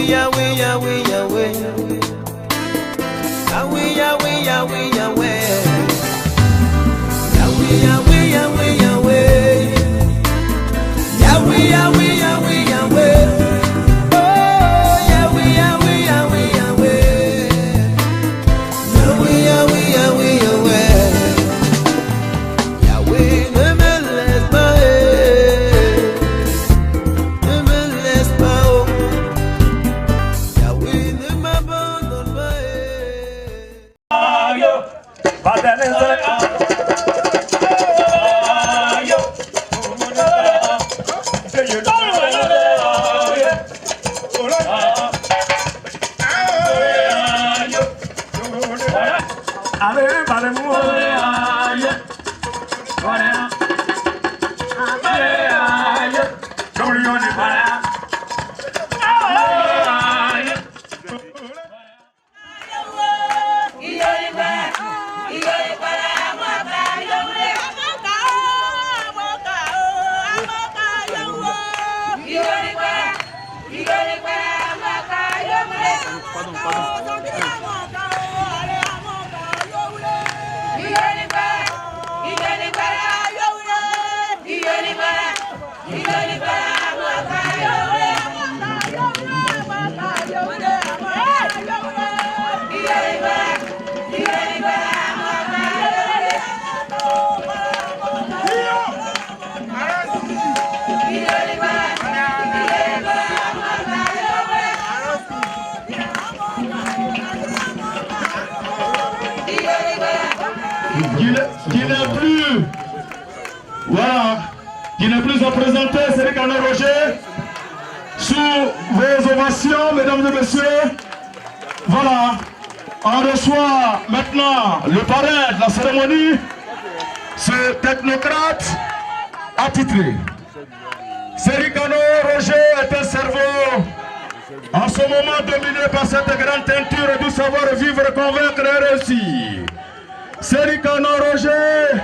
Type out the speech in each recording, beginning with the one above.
Yahweh, Yahweh, Yahweh, Yahweh. Yahweh, Yahweh, Yahweh, Yahweh. Yahweh, Yahweh, Yahweh, Yahweh. Yahweh, Yahweh, Yahweh, Yahweh. Oh, Yahweh, Yahweh, Yahweh, Yahweh. Yahweh, Yahweh, Yahweh, Yahweh. Yahweh, ne me laisse pas, ne me laisse pas, oh. Yahweh, ne m'abandonne pas, qui n'est plus à présenter, c'est Ricardo Roger. Sous vos ovations, mesdames et messieurs, voilà, on reçoit maintenant le parrain de la cérémonie, ce technocrate attitré. Ricardo Roger est un cerveau en ce moment dominé par cette grande teinture du savoir-vivre, convaincre et réussir. Ricardo Roger,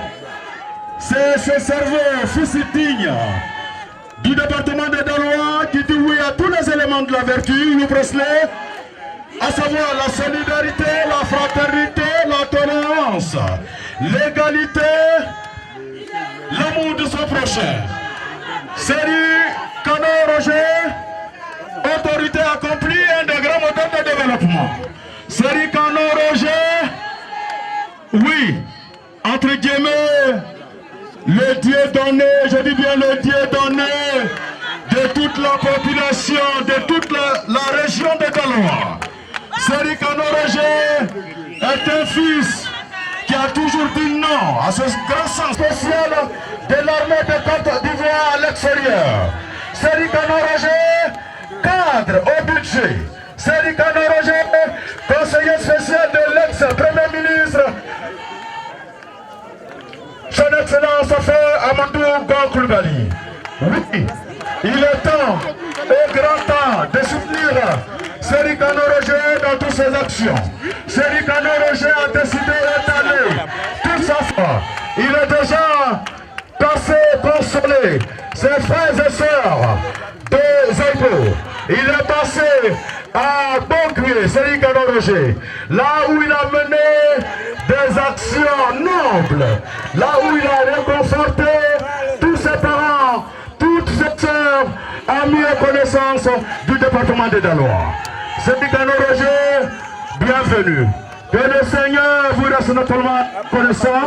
c'est ce cerveau fils digne du département de Daloa qui dit oui à tous les éléments de la vertu, Louis Presley, à savoir la solidarité, la fraternité, la tolérance, l'égalité, l'amour de son prochain. Ricardo Roger, autorité accomplie et un des grands modèles de développement. Ricardo Roger, oui, entre guillemets, le Dieu donné, je dis bien le Dieu donné de toute la population, de toute la région de Daloa. Ricardo Roger est un fils qui a toujours dit non à ce grand sens spécial de l'armée de Côte d'Ivoire à l'extérieur. Ricardo Roger, cadre au budget. Ricardo Roger, conseiller spécial de l'ex-premier ministre, Son Excellence Amadou Goukoulbali. Oui, il est temps, et grand temps, de soutenir Ricardo Roger dans toutes ses actions. Ricardo Roger a décidé d'étaler toute sa foi. Il est déjà passé consoler ses frères et sœurs de Zaïbo. Il est passé à Bongué, Ricardo Roger, là où il a mené des actions nobles, là où il a réconforté tous ses parents, toutes ses sœurs, amis et connaissances du département de Daloa. Ricardo Roger, bienvenue. Que le Seigneur vous reste notamment connaissant,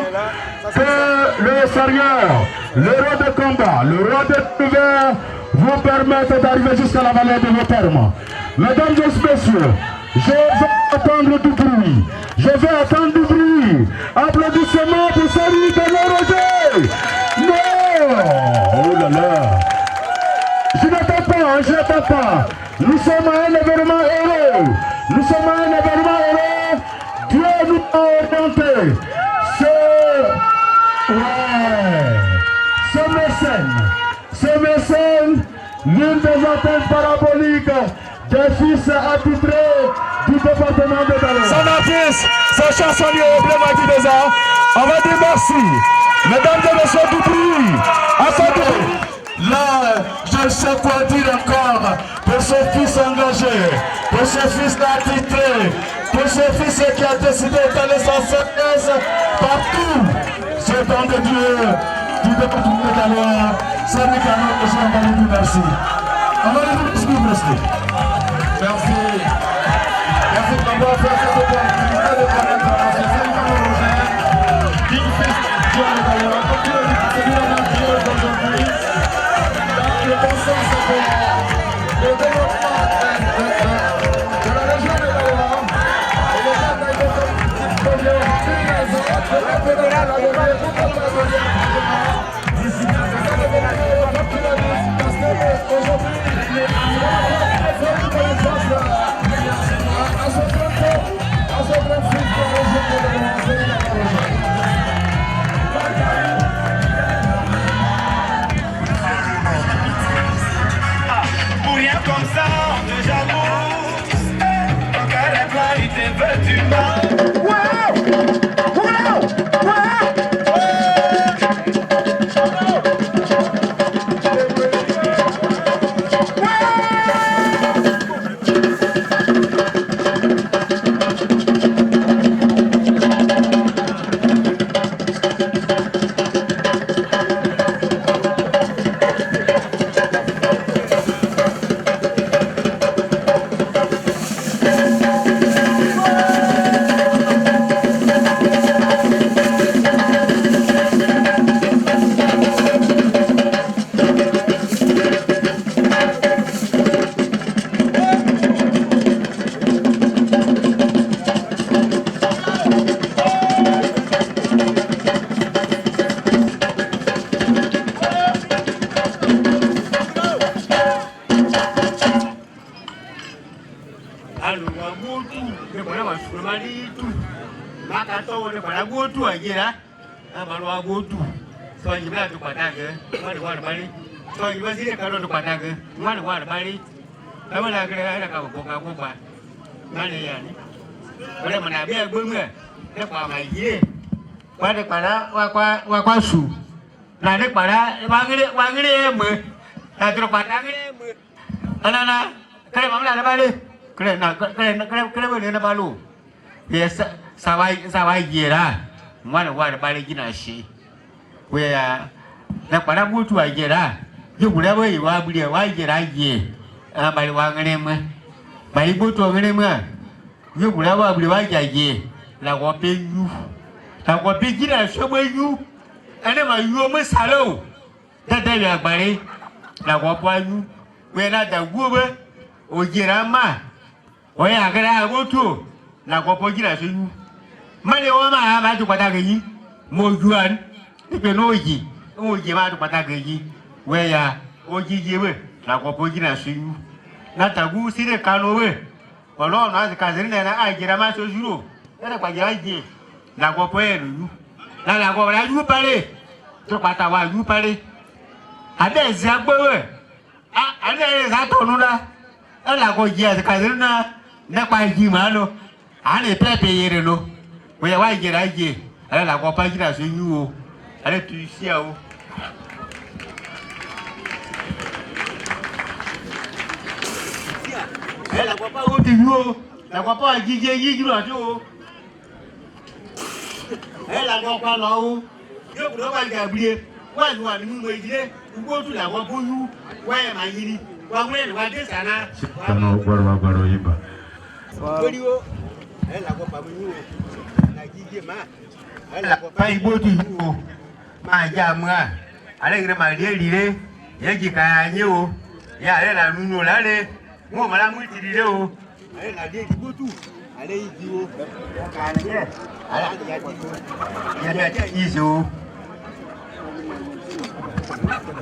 que le Seigneur, le roi de combat, le roi de l'univers, vous permette d'arriver jusqu'à la vallée de vos termes. Mesdames et messieurs, je vais attendre du bruit. Je vais attendre du bruit. Applaudissements pour Ricardo Roger. Non! Oh là là! Je n'attends pas. Nous sommes à un événement heureux. Dieu nous a orientés. Ce mécène, l'une des antennes paraboliques des fils attitrés du département de Daloa. Son artiste, son chansonnier emblématique des arts, on va dire merci. Mesdames et messieurs du bruit, attendez. Là, je ne sais quoi dire encore pour ce fils engagé, pour ce fils attitré, pour ce fils qui a décidé d'aller sans cesse partout. C'est don de Dieu du département de Galois. C'est Ricano que je vais vous merci. On va vous rester. Merci. Merci de m'avoir fait cette opportunité de connaître la société Roger, digne fils de Galois, comme Dieu dit, c'est lui la Dieu d'aujourd'hui. Dans le bon sens de le développement de la région de Galois et les gens de notre projet, une raison de rappeler la levée pour que la deuxième d'ici. C'est ça le bonheur de la population, parce que aujourd'hui, il va faire une connaissance à ce grand fils de la région de Galois, c'est la région. Pour rien comme ça, on te jalouse. Quand la clarité veut du mal.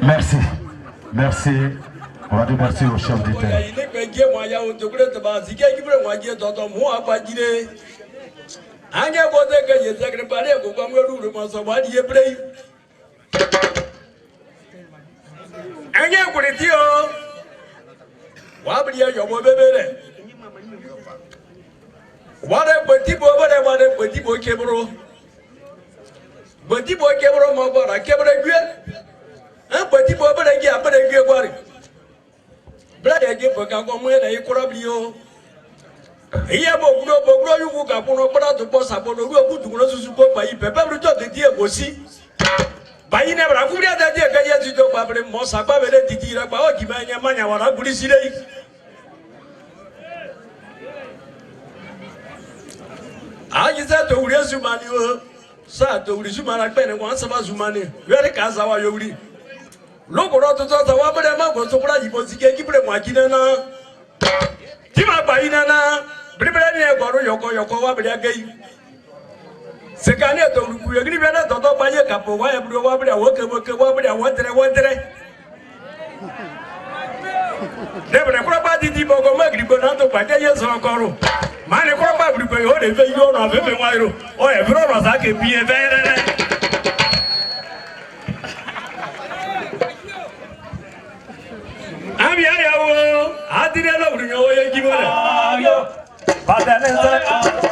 Merci. Merci. On va dire merci au chef d'État. Brother give for Gagomwe, a Corabio. Here, Bogro, you woke up on a brother to post up on a good to support by Pepper to the dear Gossi. By never a good idea, Gayas to Babri Mosaba, the Tira Baoki, Mania, what I could see. I said to Resumani, sir, to Resumana Pen once about Zumani, very Kazawa Yuri. Look what to the Wabama was to play, was keep them Wakina. Tima Bainana, Bribania Goro Yoko Wabia. Secania to Rivera, Toto Baya Capo, Wabia, Wabia, Water. Never a property Dibogo Magri Bonato Pacayas or Coro. Mane probably pay all the value of every wire or a brother that can be a very. I didn't know you give it. But then I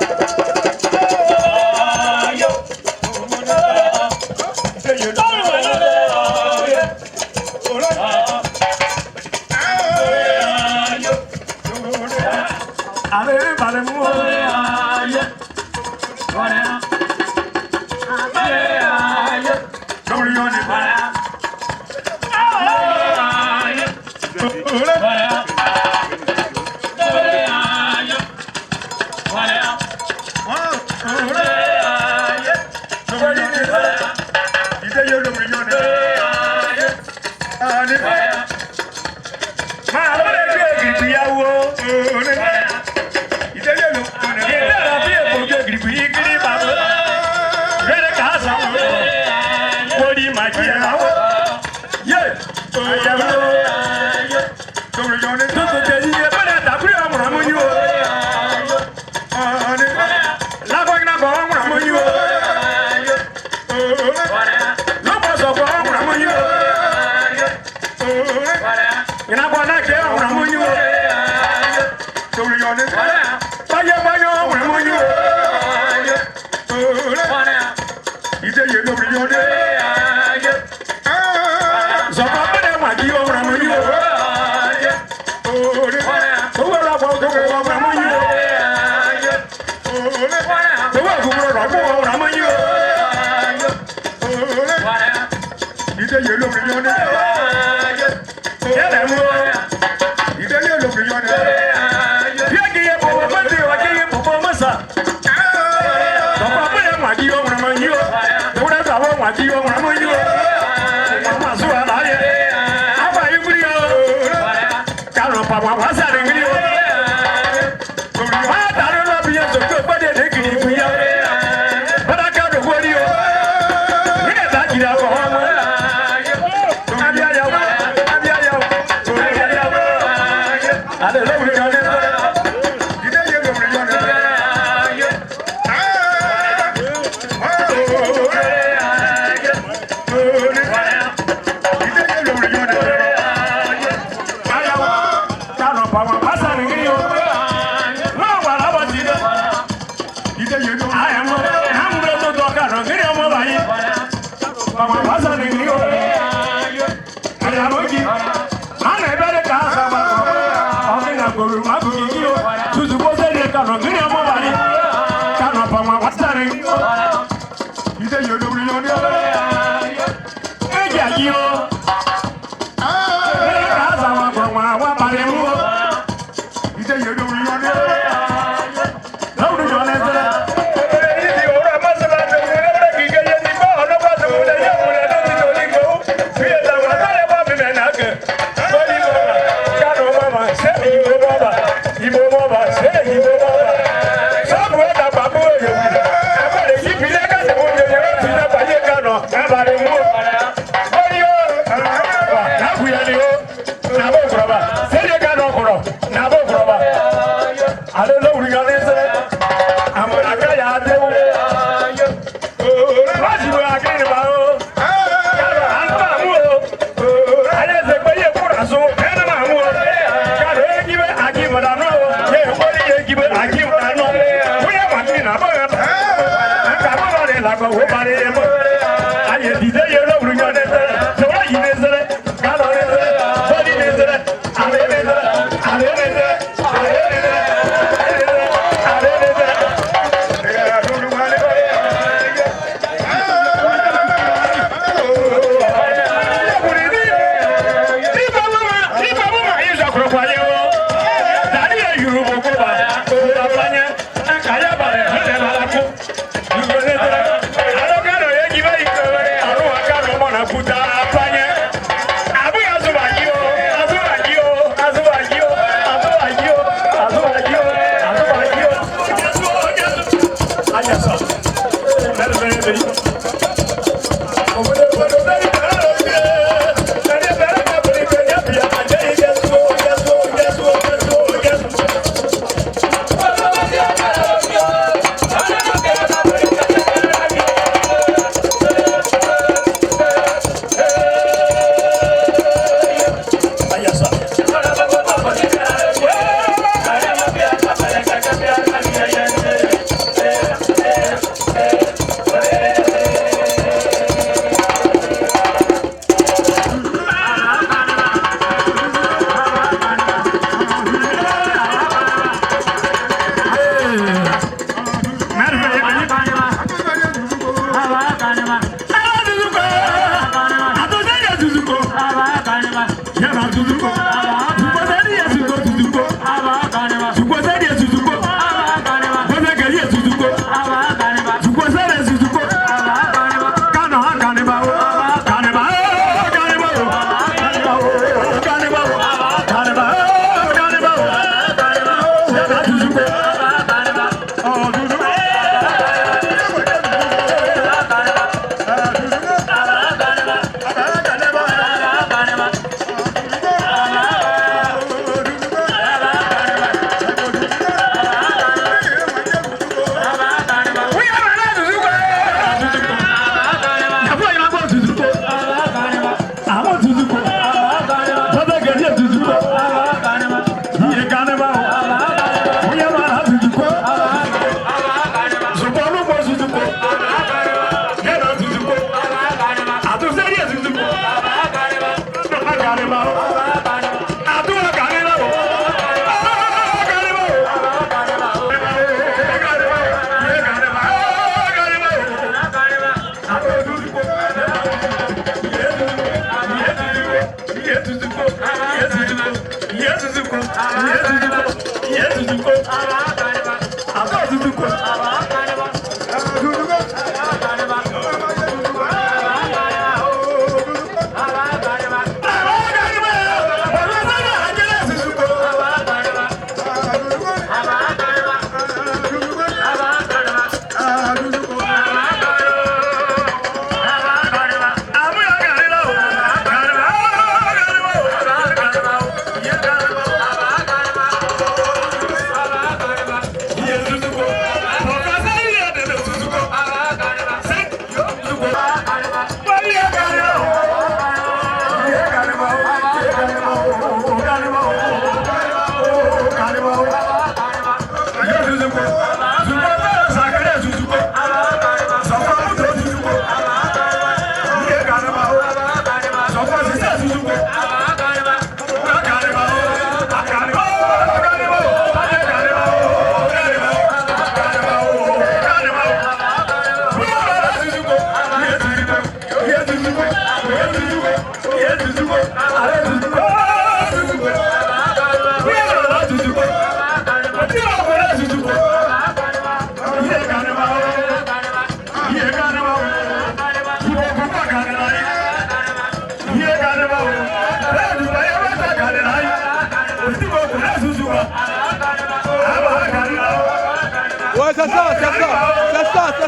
Ouais, c'est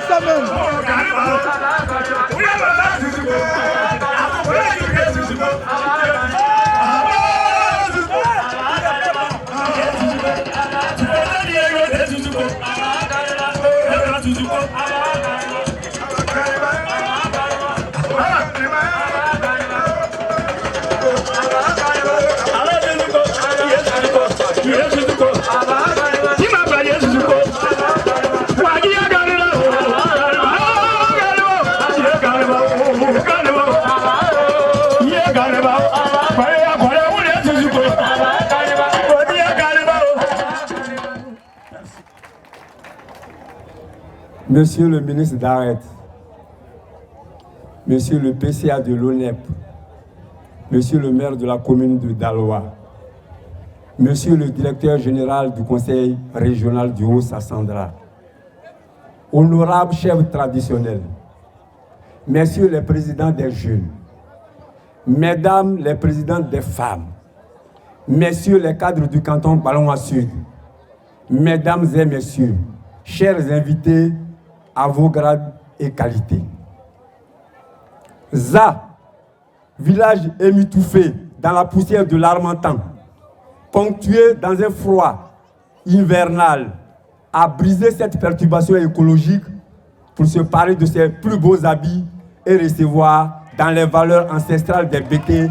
ça même. Monsieur le ministre d'Arrêt, Monsieur le PCA de l'ONEP, Monsieur le maire de la commune de Daloa, Monsieur le directeur général du Conseil régional du Haut-Sassandra, honorables chefs traditionnels, Messieurs les présidents des jeunes, Mesdames les présidentes des femmes, Messieurs les cadres du canton Ballon Sud, Mesdames et Messieurs, chers invités à vos grades et qualités. Za, village émitoufé dans la poussière de l'Harmattan, ponctué dans un froid hivernal, a brisé cette perturbation écologique pour se parer de ses plus beaux habits et recevoir dans les valeurs ancestrales des Békés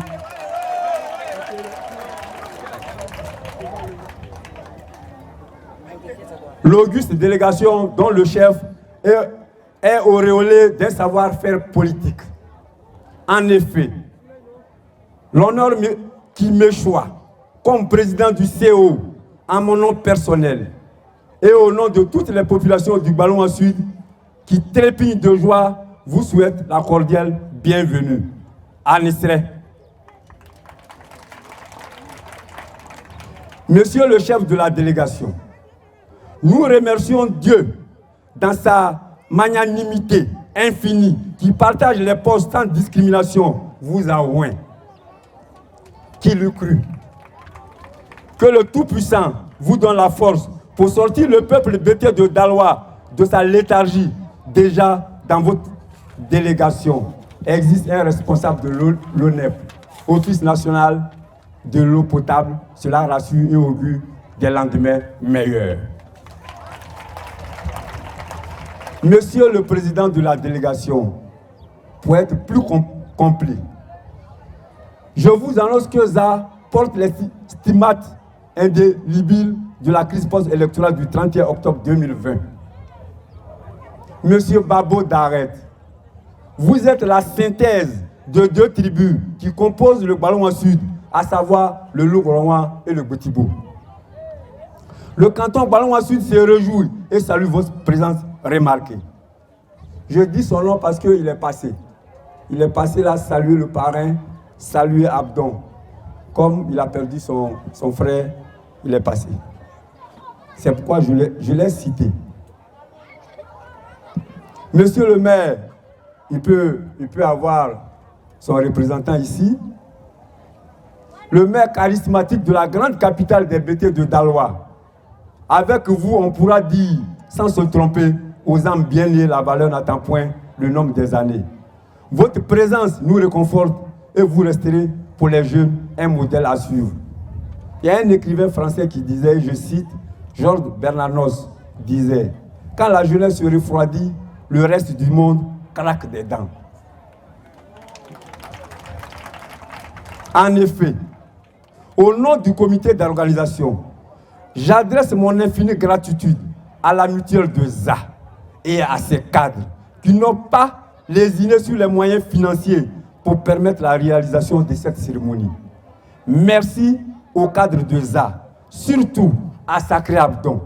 l'auguste délégation dont le chef est auréolé d'un savoir-faire politique. En effet, l'honneur qui m'échoit comme président du CO en mon nom personnel et au nom de toutes les populations du Ballon Sud qui trépignent de joie, vous souhaite la cordiale bienvenue. Anisre. Monsieur le chef de la délégation, nous remercions Dieu dans sa magnanimité infinie qui partage les postes sans discrimination, vous a oint. Qui l'eût cru? Que le Tout-Puissant vous donne la force pour sortir le peuple bété de Daloa de sa léthargie. Déjà dans votre délégation existe un responsable de l'ONEP, Office national de l'eau potable. Cela rassure et augure des lendemains meilleurs. Monsieur le président de la délégation, pour être plus complet, je vous annonce que ZA porte les stigmates indélébile de la crise post-électorale du 31 octobre 2020. Monsieur Babo Daret, vous êtes la synthèse de deux tribus qui composent le Balouan Sud, à savoir le Loup-Gourouan et le Botibo. Le canton Balouan Sud se réjouit et salue votre présence remarquée. Je dis son nom parce qu'il est passé. Il est passé là, saluer le parrain, saluer Abdon. Comme il a perdu son frère, il est passé. C'est pourquoi je l'ai cité. Monsieur le maire, il peut avoir son représentant ici. Le maire charismatique de la grande capitale des BT de Daloa. Avec vous, on pourra dire, sans se tromper, aux âmes bien liées, la valeur n'attend point le nombre des années. Votre présence nous réconforte et vous resterez pour les jeunes un modèle à suivre. Il y a un écrivain français qui disait, je cite, Georges Bernanos disait, quand la jeunesse se refroidit, le reste du monde craque des dents. En effet, au nom du comité d'organisation, j'adresse mon infinie gratitude à la mutuelle de ZA et à ses cadres qui n'ont pas lésiné sur les moyens financiers pour permettre la réalisation de cette cérémonie. Merci aux cadres de ZA, surtout à Sacré Abdon.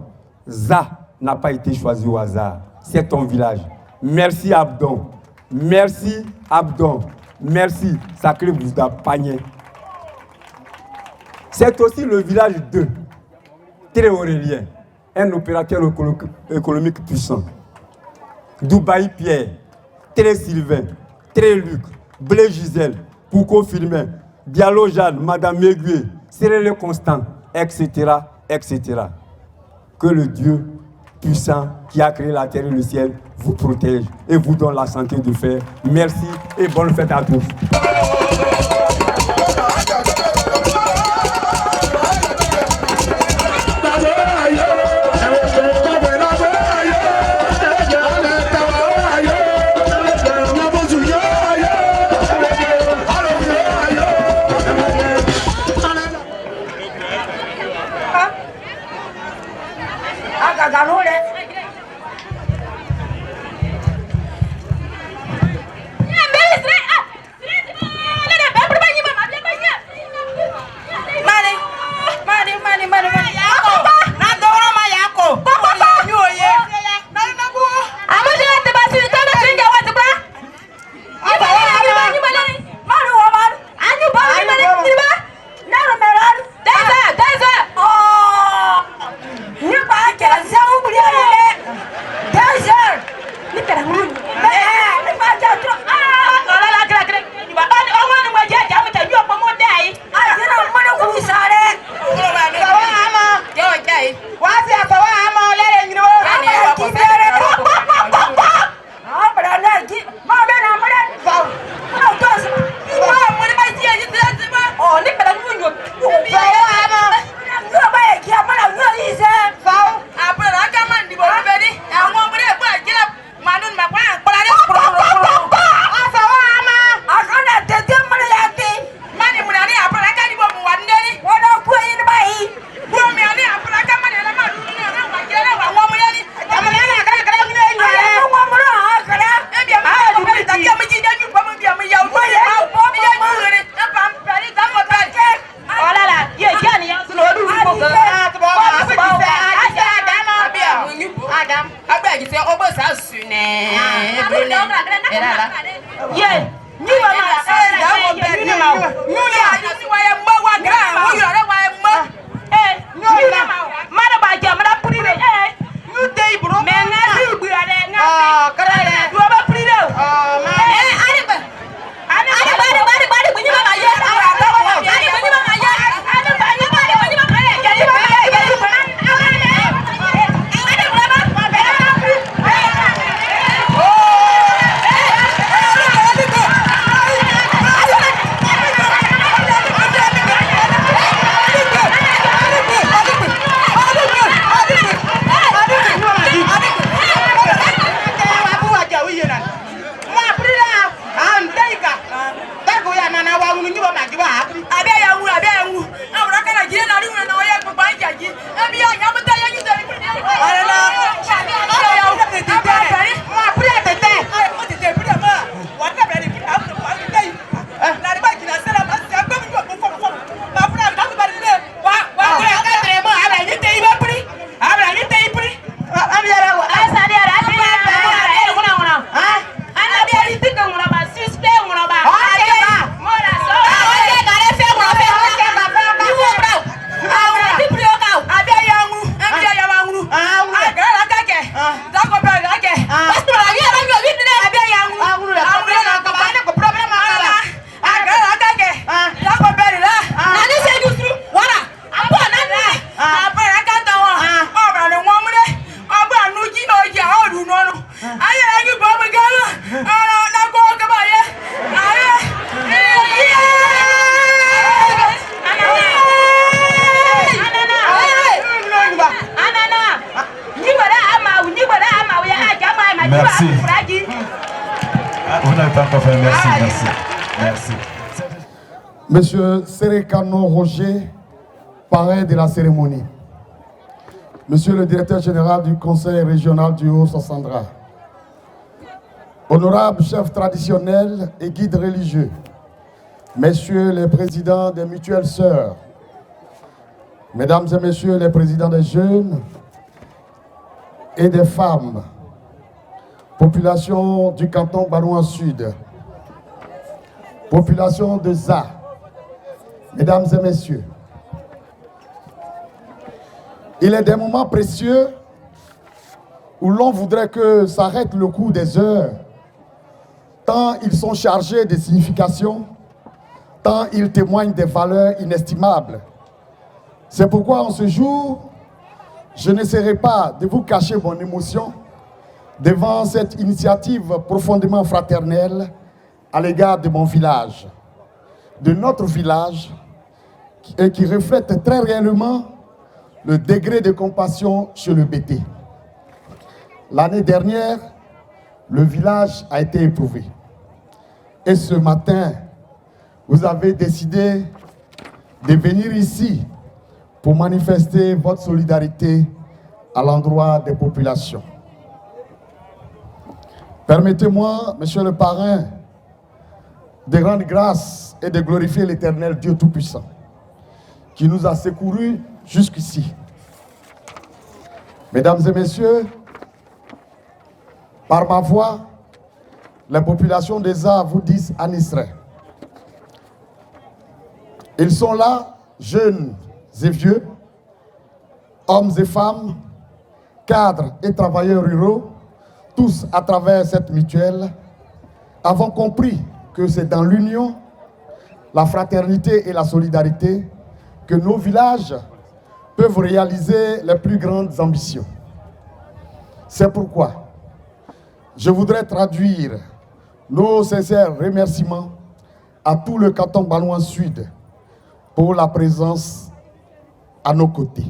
ZA n'a pas été choisi au hasard, c'est ton village. Merci Abdon, merci Abdon, merci Sacré Bouddha Pagné. C'est aussi le village 2, très aurélien, un opérateur économique puissant. Dubaï Pierre, très Sylvain, très Luc, Blé Gisèle, Pouko Firmin, Diallo Jeanne, Madame Mégué, Cyril Constant, etc., etc. Que le Dieu puissant qui a créé la terre et le ciel vous protège et vous donne la santé de faire. Merci et bonne fête à tous. Merci. Vous n'avez pas encore fait. Merci, merci. Merci. Monsieur Serekano Roger, parrain de la cérémonie. Monsieur le directeur général du Conseil régional du Haut-Sassandra. Honorables chefs traditionnels et guides religieux. Messieurs les présidents des mutuelles sœurs. Mesdames et messieurs les présidents des jeunes et des femmes. Population du canton Balouan Sud. Population de ZA. Mesdames et messieurs, il est des moments précieux où l'on voudrait que s'arrête le cours des heures, tant ils sont chargés de signification, tant ils témoignent des valeurs inestimables. C'est pourquoi en ce jour, je n'essaierai pas de vous cacher mon émotion devant cette initiative profondément fraternelle à l'égard de mon village, de notre village, et qui reflète très réellement le degré de compassion chez le BT. L'année dernière, le village a été éprouvé. Et ce matin, vous avez décidé de venir ici pour manifester votre solidarité à l'endroit des populations. Permettez-moi, monsieur le parrain, de rendre grâce et de glorifier l'Éternel Dieu Tout-Puissant, qui nous a secourus jusqu'ici. Mesdames et messieurs, par ma voix, la population des Arts vous disent Anisray. Ils sont là, jeunes et vieux, hommes et femmes, cadres et travailleurs ruraux, tous à travers cette mutuelle, avons compris que c'est dans l'union, la fraternité et la solidarité que nos villages peuvent réaliser les plus grandes ambitions. C'est pourquoi je voudrais traduire nos sincères remerciements à tout le canton Balouan Sud pour la présence à nos côtés.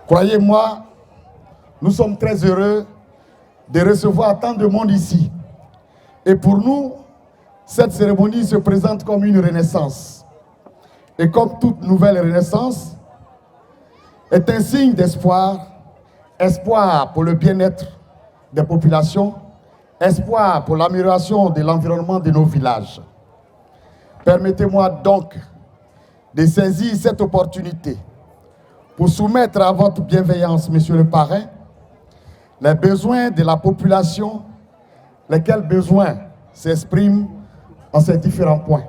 Croyez-moi, nous sommes très heureux de recevoir tant de monde ici. Et pour nous, cette cérémonie se présente comme une renaissance. Et comme toute nouvelle renaissance, est un signe d'espoir, espoir pour le bien-être des populations, espoir pour l'amélioration de l'environnement de nos villages. Permettez-moi donc de saisir cette opportunité pour soumettre à votre bienveillance, monsieur le parrain, les besoins de la population, lesquels besoins s'expriment en ces différents points.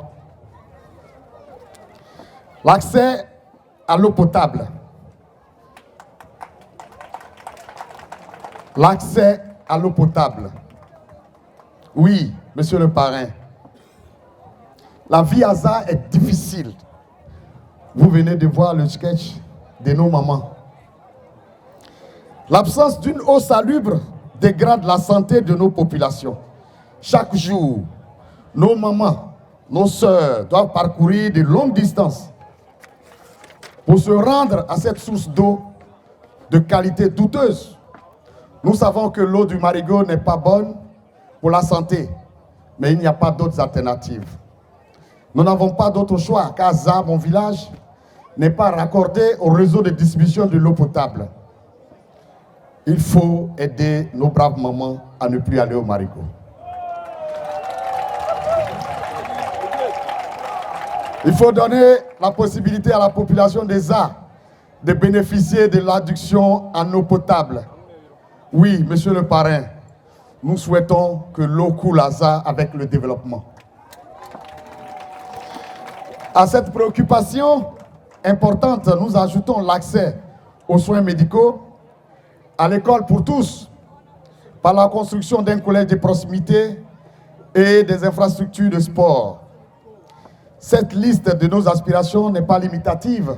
L'accès à l'eau potable. L'accès à l'eau potable. Oui, monsieur le parrain. La vie à ça est difficile. Vous venez de voir le sketch de nos mamans. L'absence d'une eau salubre dégrade la santé de nos populations. Chaque jour, nos mamans, nos sœurs doivent parcourir de longues distances pour se rendre à cette source d'eau de qualité douteuse. Nous savons que l'eau du Marigot n'est pas bonne pour la santé, mais il n'y a pas d'autres alternatives. Nous n'avons pas d'autre choix qu'à Za, mon village, n'est pas raccordé au réseau de distribution de l'eau potable. Il faut aider nos braves mamans à ne plus aller au marigot. Il faut donner la possibilité à la population des ZA de bénéficier de l'adduction en eau potable. Oui, monsieur le parrain, nous souhaitons que l'eau coule à ZA avec le développement. À cette préoccupation importante, nous ajoutons l'accès aux soins médicaux, à l'école pour tous, par la construction d'un collège de proximité et des infrastructures de sport. Cette liste de nos aspirations n'est pas limitative,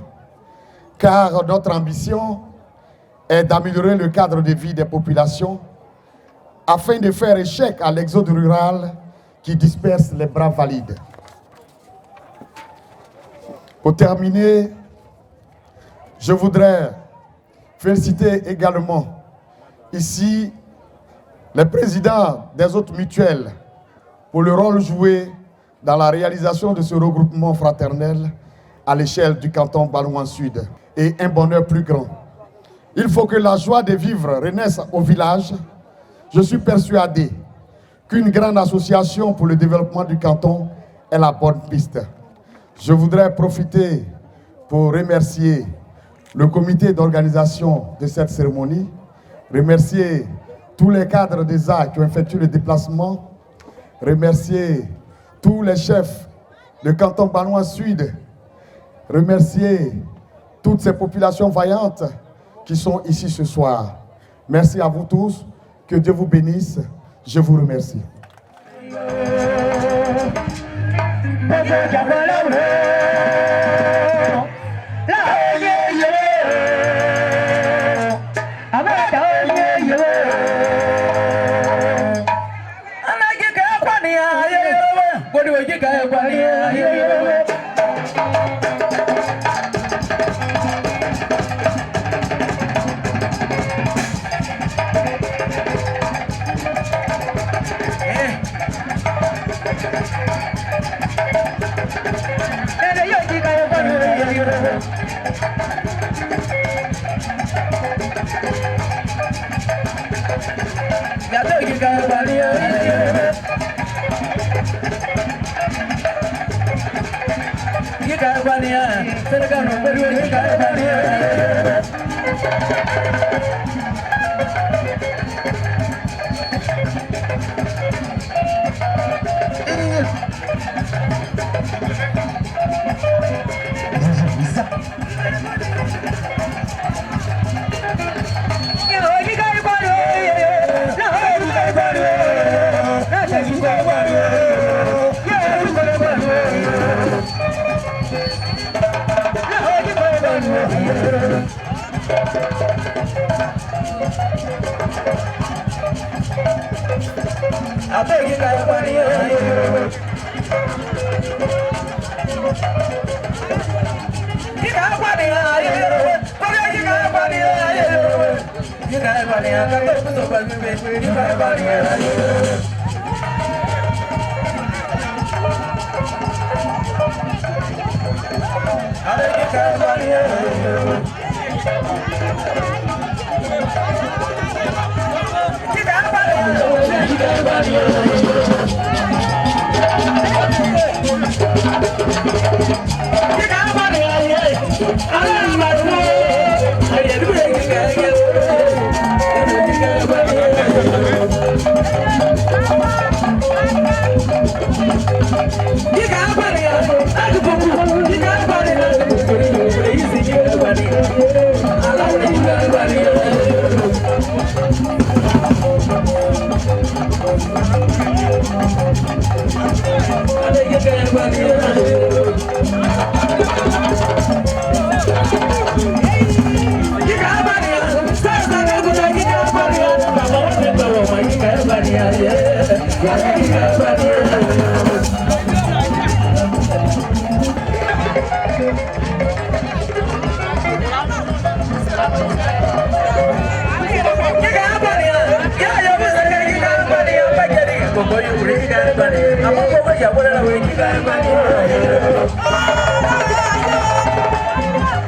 car notre ambition est d'améliorer le cadre de vie des populations afin de faire échec à l'exode rural qui disperse les braves valides. Pour terminer, je voudrais féliciter également ici les présidents des autres mutuelles pour le rôle joué dans la réalisation de ce regroupement fraternel à l'échelle du canton Balouan Sud et un bonheur plus grand. Il faut que la joie de vivre renaisse au village. Je suis persuadé qu'une grande association pour le développement du canton est la bonne piste. Je voudrais profiter pour remercier le comité d'organisation de cette cérémonie, remercier tous les cadres des ZA qui ont effectué le déplacement, remercier tous les chefs du canton Balouan Sud, remercier toutes ces populations vaillantes qui sont ici ce soir. Merci à vous tous, que Dieu vous bénisse, je vous remercie.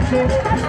Yeah.